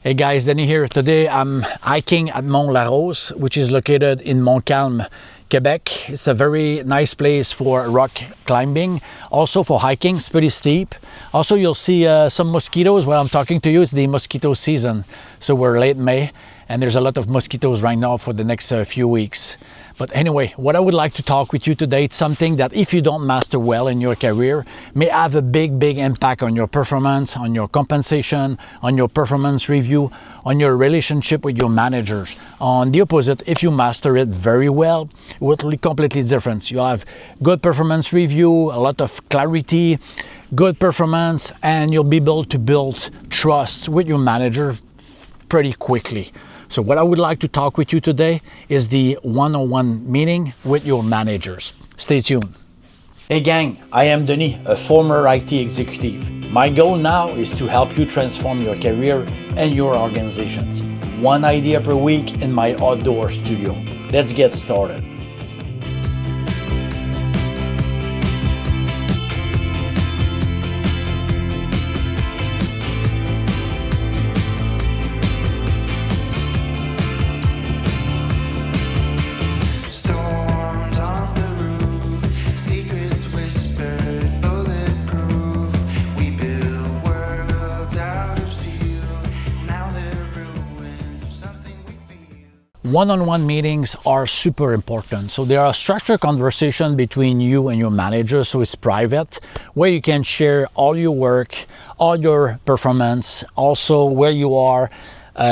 Hey guys, Danny here. Today I'm hiking at Mont Larose, which is located in Montcalm, Quebec. It's a very nice place for rock climbing, also for hiking. It's pretty steep. Also, you'll see some mosquitoes while I'm talking to you. It's the mosquito season, so we're late May, and there's a lot of mosquitoes right now for the next few weeks. But anyway, what I would like to talk with you today, it's something that if you don't master well in your career, may have a big impact on your performance, on your compensation, on your performance review, on your relationship with your managers. On the opposite, if you master it very well, it will be completely different. You'll have good performance review, a lot of clarity, good performance, and you'll be able to build trust with your manager pretty quickly. So what I would like to talk with you today is the one-on-one meeting with your managers. Stay tuned. Hey gang, I am Denis, a former IT executive. My goal now is to help you transform your career and your organizations. One idea per week in my outdoor studio. Let's get started. One-on-one meetings are super important. So there are structured conversation between you and your manager, so it's private, where you can share all your work, all your performance, also where you are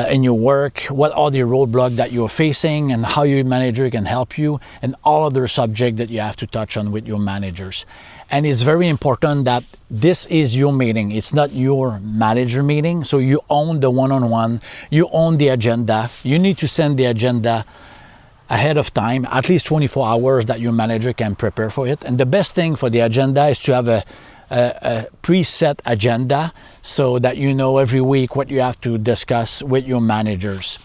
in your work, what are the roadblocks that you're facing and how your manager can help you, and all other subjects that you have to touch on with your managers. And it's very important that this is your meeting. It's not your manager meeting. So you own the one-on-one, you own the agenda. You need to send the agenda ahead of time, at least 24 hours that your manager can prepare for it. And the best thing for the agenda is to have a preset agenda so that you know every week what you have to discuss with your managers.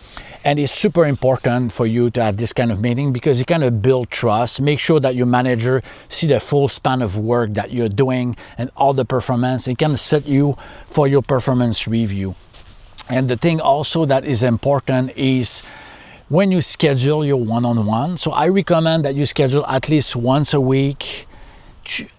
And it's super important for you to have this kind of meeting because you kind of build trust. Make sure that your manager see the full span of work that you're doing and all the performance. It can set you for your performance review. And the thing also that is important is when you schedule your one-on-one. So I recommend that you schedule at least once a week,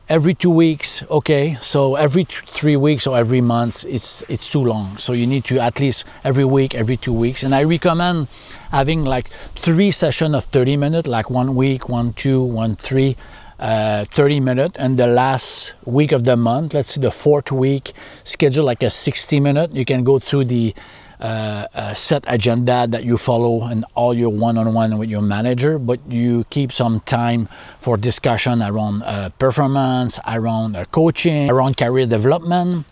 every 2 weeks. Okay, so every 3 weeks or every month it's too long, so you need to at least every week, every 2 weeks. And I recommend having like 3 sessions of 30 minutes, like 1 week, 1, 2, 1, 3, 30 minutes, and the last week of the month, let's see, the 4th week, schedule like a 60-minute. You can go through the set agenda that you follow and all your one-on-one with your manager, but you keep some time for discussion around performance, around coaching, around career development.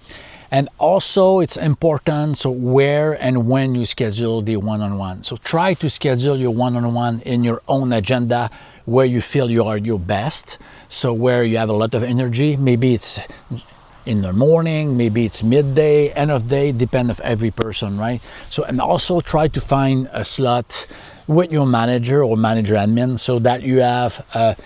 And also it's important, so where and when you schedule the one-on-one. So try to schedule your one-on-one in your own agenda where you feel you are your best. So where you have a lot of energy, maybe it's in the morning, maybe it's midday, end of day, depend of every person, right? So, and also try to find a slot with your manager or manager admin so that you have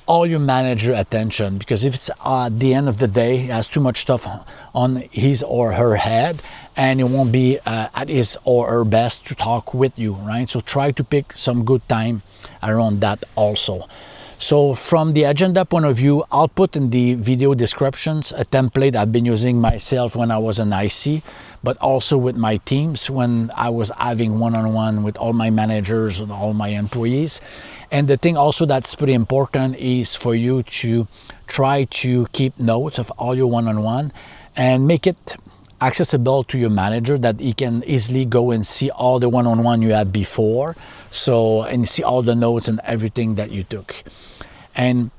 all your manager attention, because if it's at the end of the day, he has too much stuff on his or her head and it won't be at his or her best to talk with you, right? So try to pick some good time around that also. So from the agenda point of view, I'll put in the video descriptions a template I've been using myself when I was an IC, but also with my teams when I was having one-on-one with all my managers and all my employees. And the thing also that's pretty important is for you to try to keep notes of all your one-on-one and make it accessible to your manager that he can easily go and see all the one-on-one you had before, so, and see all the notes and everything that you took. And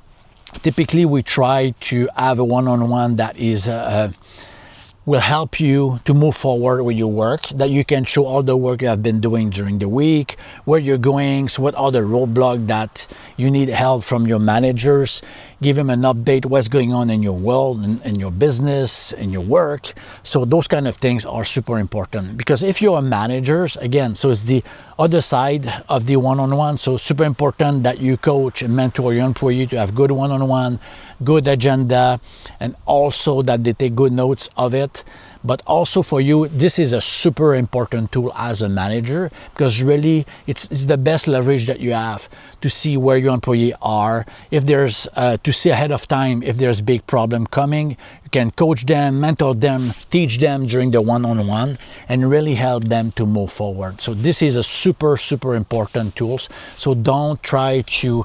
typically we try to have a one-on-one that is will help you to move forward with your work, that you can show all the work you have been doing during the week, where you're going, so what are the roadblocks that you need help from your managers, give them an update what's going on in your world, in your business, in your work. So those kind of things are super important, because if you're a manager, again, so it's the other side of the one-on-one, so super important that you coach and mentor your employee to have good one-on-one, good agenda, and also that they take good notes of it. but also for you, this is a super important tool as a manager, because really it's the best leverage that you have to see where your employee are. If there's to see ahead of time if there's big problem coming, you can coach them, mentor them, teach them during the one-on-one, and really help them to move forward. So this is a super important tools. So don't try to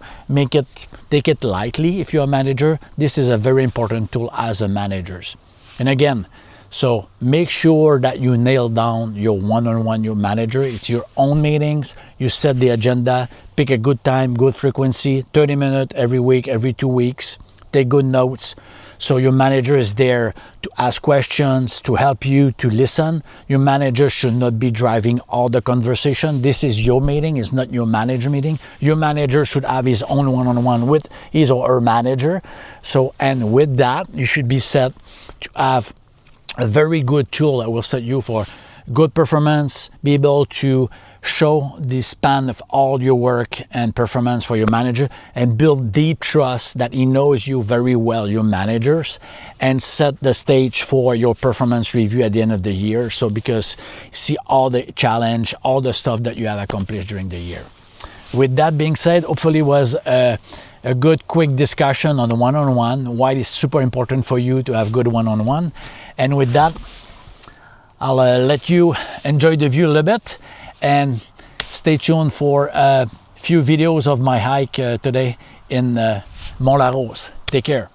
take it lightly. If you're a manager, this is a very important tool as a managers. And again, so make sure that you nail down your one-on-one, your manager. It's your own meetings. You set the agenda, pick a good time, good frequency, 30 minutes every week, every 2 weeks. Take good notes. So your manager is there to ask questions, to help you, to listen. Your manager should not be driving all the conversation. This is your meeting, it's not your manager meeting. Your manager should have his own one-on-one with his or her manager. So, and with that, you should be set to have a very good tool that will set you for good performance, be able to show the span of all your work and performance for your manager, and build deep trust that he knows you very well, your managers, and set the stage for your performance review at the end of the year. So because you see all the challenge, all the stuff that you have accomplished during the year. With that being said, hopefully it was a good quick discussion on the one-on-one, why it's super important for you to have good one-on-one. And with that, I'll let you enjoy the view a little bit, and stay tuned for a few videos of my hike today in Mont Larose. Take care.